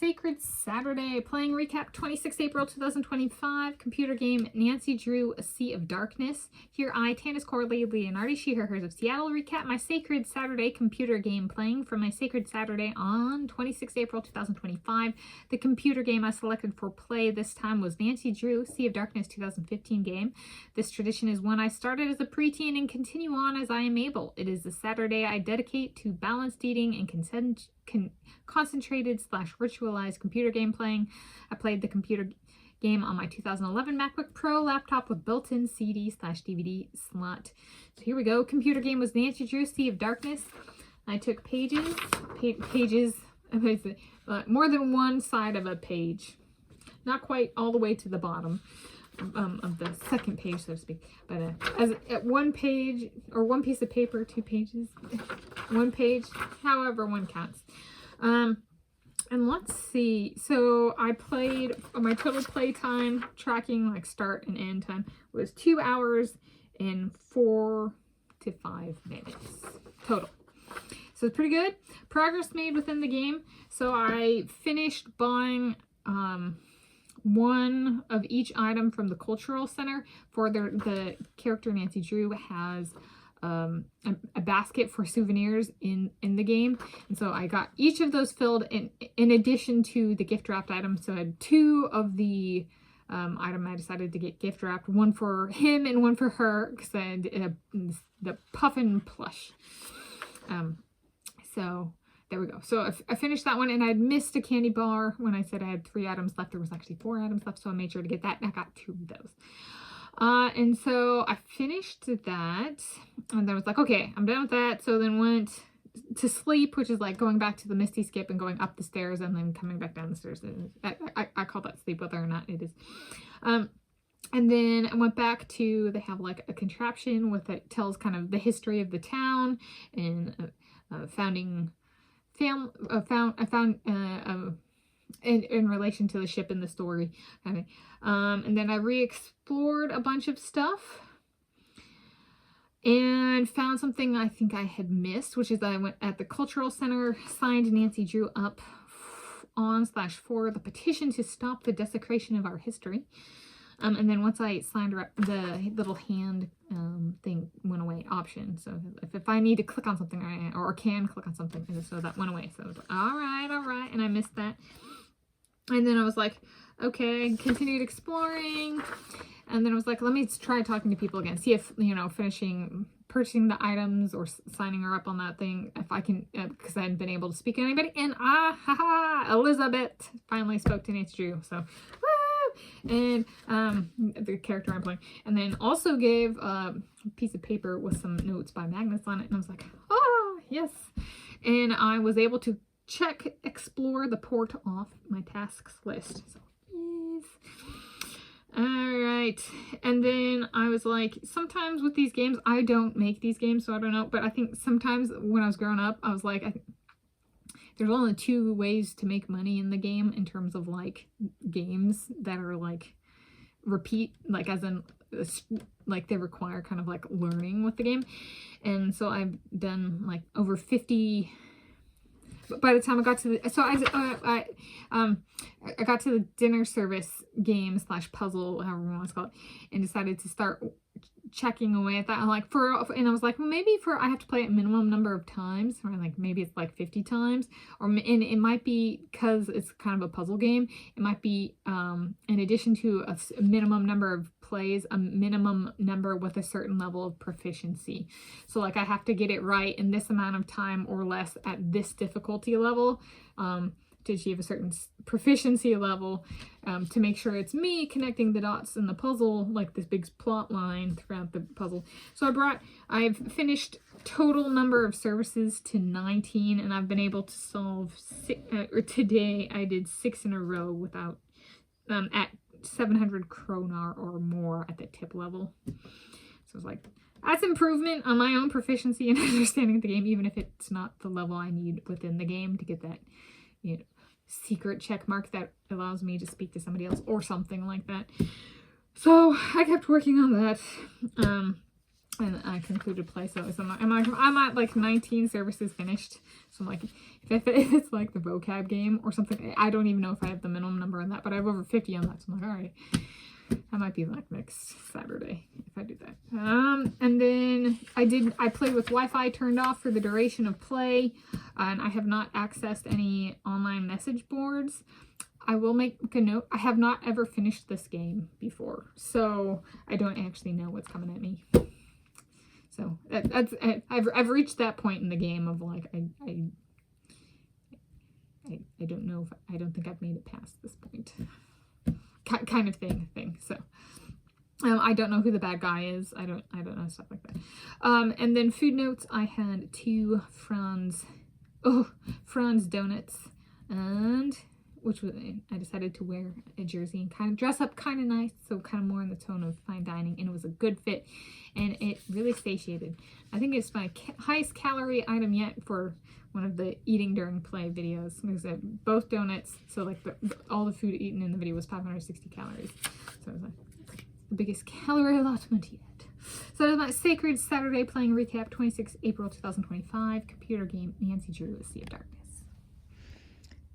Sacred Saturday, playing recap 26 April 2025, computer game Nancy Drew, A Sea of Darkness. Here I, Tanis Coralee Leonhardi, she, her, hers of Seattle, recap my Sacred Saturday computer game playing from my Sacred Saturday on 26 April 2025. The computer game I selected for play this time was Nancy Drew, Sea of Darkness 2015 game. This tradition is one I started as a preteen and continue on as I am able. It is the Saturday I dedicate to balanced eating and concentrated / ritualized computer game playing. I played the computer game on my 2011 MacBook Pro laptop with built-in CD/DVD slot. So here we go. Computer game was Nancy Drew, Sea of Darkness. I took pages, more than one side of a page. Not quite all the way to the bottom of the second page, so to speak. But as at one page, or one piece of paper, 2 pages, one page, however one counts. And let's see, so I played, my total play time, tracking like start and end time, was 2 hours and 4 to 5 minutes total. So it's pretty good. Progress made within the game. So I finished buying one of each item from the cultural center. For the character Nancy Drew has a basket for souvenirs in the game, and so I got each of those filled in addition to the gift wrapped items. So I had 2 of the item I decided to get gift wrapped, one for him and one for her, because I had the puffin plush. So there we go. So I finished that one, and I'd missed a candy bar when I said I had 3 items left. There was actually 4 items left, so I made sure to get that, and I got 2 of those. And so I finished that, and then I was like, okay, I'm done with that. So then went to sleep, which is like going back to the Misty skip and going up the stairs and then coming back down the stairs. I call that sleep, whether or not it is. And then I went back to, they have like a contraption with it tells kind of the history of the town and founding family. I found in relation to the ship in the story. Okay. And then I re-explored a bunch of stuff and found something I think I had missed, which is that I went at the cultural center, signed Nancy Drew up on /for the petition to stop the desecration of our history. And then once I signed her up, the little hand thing went away option. So if I need to click on something, or can click on something, and so that went away. So I was like, all right, and I missed that. And then I was like, okay, continued exploring. And then I was like, let me try talking to people again. See if, purchasing the items or signing her up on that thing, if I can, because I hadn't been able to speak to anybody. And Elizabeth finally spoke to Nancy Drew. So, woo! And the character I'm playing. And then also gave a piece of paper with some notes by Magnus on it. And I was like, oh, yes. And I was able to explore the port off my tasks list. So, yes. All right. And then I was like, sometimes with these games, I don't make these games, so I don't know. But I think sometimes when I was growing up, I was like, there's only 2 ways to make money in the game in terms of like games that are like repeat, like as in like they require kind of like learning with the game. And so I've done like over 50. By the time I got to the, so I got to the dinner service game / puzzle, however you want to call it, and decided to start checking away at that. I'm like, and I was like, well, maybe I have to play it a minimum number of times, or like maybe it's like 50 times, and it might be, because it's kind of a puzzle game, it might be in addition to a minimum number of plays, a minimum number with a certain level of proficiency. So like I have to get it right in this amount of time or less at this difficulty level to achieve a certain proficiency level, to make sure it's me connecting the dots in the puzzle, like this big plot line throughout the puzzle. So I've finished total number of services to 19, and I've been able to solve today I did 6 in a row without at 700 kroner or more at the tip level. So it's like, that's improvement on my own proficiency and understanding of the game, even if it's not the level I need within the game to get that, secret check mark that allows me to speak to somebody else or something like that. So I kept working on that. And I concluded play, so I'm at like 19 services finished. So I'm like, if it's like the vocab game or something, I don't even know if I have the minimum number on that, but I have over 50 on that. So I'm like, all right, that might be like next Saturday if I do that. And then I played with Wi-Fi turned off for the duration of play, and I have not accessed any online message boards. I will make a note. I have not ever finished this game before, so I don't actually know what's coming at me. So I've reached that point in the game of like I don't know if I don't think I've made it past this point, kind of thing. So I don't know who the bad guy is. I don't know, stuff like that. And then food notes. I had 2 Franz donuts, and which was, I decided to wear a jersey and kind of dress up kind of nice, so kind of more in the tone of fine dining, and it was a good fit, and it really satiated. I think it's my highest calorie item yet for one of the eating during play videos. It was both donuts, so like all the food eaten in the video was 560 calories. So it was like the biggest calorie allotment yet. So that was my Sacred Saturday Playing Recap, 26 April 2025, computer game Nancy Drew, A Sea of Darkness.